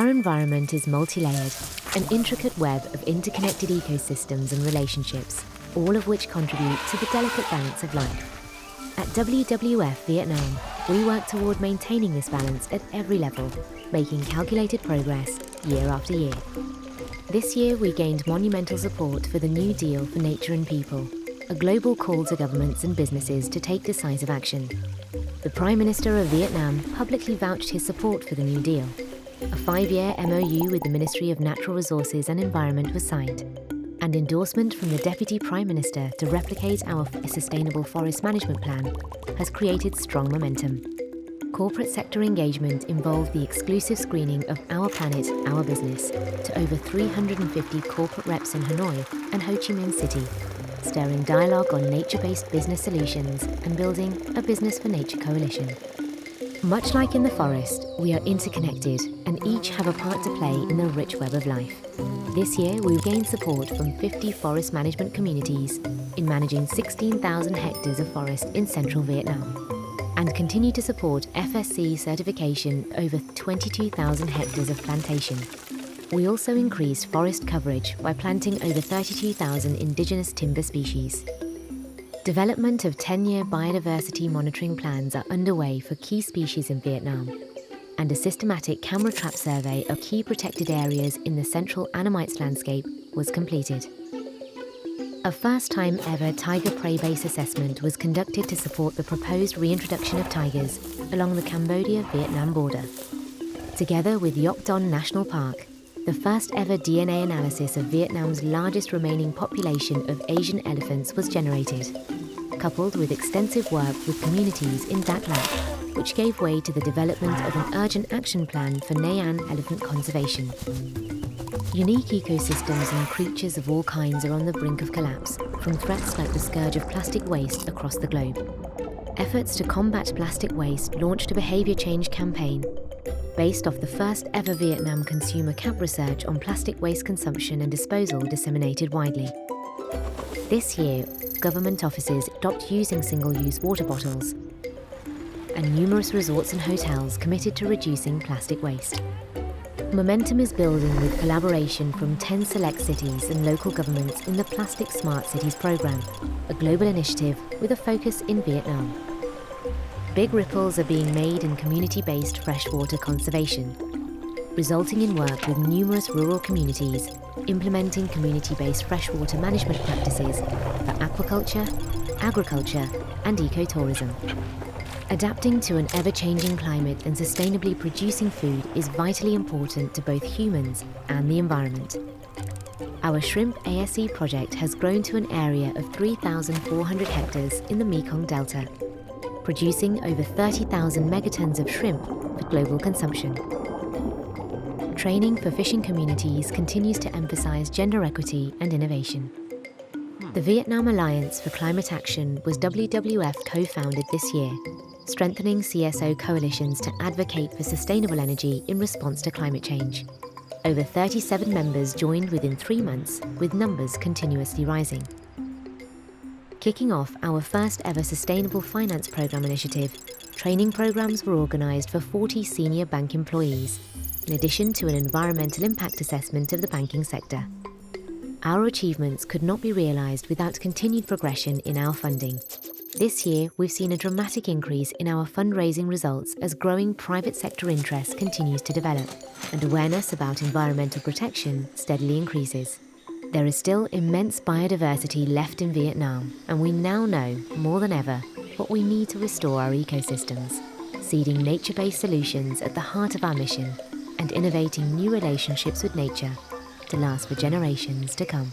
Our environment is multi-layered, an intricate web of interconnected ecosystems and relationships, all of which contribute to the delicate balance of life. At WWF Vietnam, we work toward maintaining this balance at every level, making calculated progress year after year. This year, we gained monumental support for the New Deal for Nature and People, a global call to governments and businesses to take decisive action. The Prime Minister of Vietnam publicly vouched his support for the New Deal. A 5-year MOU with the Ministry of Natural Resources and Environment was signed, and endorsement from the Deputy Prime Minister to replicate our Sustainable Forest Management Plan has created strong momentum. Corporate sector engagement involved the exclusive screening of Our Planet, Our Business to over 350 corporate reps in Hanoi and Ho Chi Minh City, stirring dialogue on nature-based business solutions and building a Business for Nature coalition. Much like in the forest, we are interconnected and each have a part to play in the rich web of life. This year, we've gained support from 50 forest management communities in managing 16,000 hectares of forest in central Vietnam, and continue to support FSC certification over 22,000 hectares of plantation. We also increased forest coverage by planting over 32,000 indigenous timber species. Development of 10-year biodiversity monitoring plans are underway for key species in Vietnam, and a systematic camera trap survey of key protected areas in the central Annamites landscape was completed. A first-time ever tiger prey base assessment was conducted to support the proposed reintroduction of tigers along the Cambodia-Vietnam border. Together with Yok Don National Park, the first ever DNA analysis of Vietnam's largest remaining population of Asian elephants was generated, coupled with extensive work with communities in Dak Lak, which gave way to the development of an urgent action plan for Nay An elephant conservation. Unique ecosystems and creatures of all kinds are on the brink of collapse from threats like the scourge of plastic waste across the globe. Efforts to combat plastic waste launched a behaviour change campaign based off the first ever Vietnam consumer CAP research on plastic waste consumption and disposal disseminated widely. This year, government offices stopped using single-use water bottles, and numerous resorts and hotels committed to reducing plastic waste. Momentum is building with collaboration from 10 select cities and local governments in the Plastic Smart Cities program, a global initiative with a focus in Vietnam. Big ripples are being made in community-based freshwater conservation, resulting in work with numerous rural communities implementing community-based freshwater management practices for aquaculture, agriculture, and ecotourism. Adapting to an ever-changing climate and sustainably producing food is vitally important to both humans and the environment. Our shrimp ASE project has grown to an area of 3,400 hectares in the Mekong Delta, producing over 30,000 megatons of shrimp for global consumption. Training for fishing communities continues to emphasize gender equity and innovation. The Vietnam Alliance for Climate Action was WWF co-founded this year, strengthening CSO coalitions to advocate for sustainable energy in response to climate change. Over 37 members joined within 3 months, with numbers continuously rising. Kicking off our first ever Sustainable Finance Programme initiative, training programs were organised for 40 senior bank employees, in addition to an environmental impact assessment of the banking sector. Our achievements could not be realised without continued progression in our funding. This year, we've seen a dramatic increase in our fundraising results as growing private sector interest continues to develop, and awareness about environmental protection steadily increases. There is still immense biodiversity left in Vietnam, and we now know, more than ever, what we need to restore our ecosystems, seeding nature-based solutions at the heart of our mission, and innovating new relationships with nature to last for generations to come.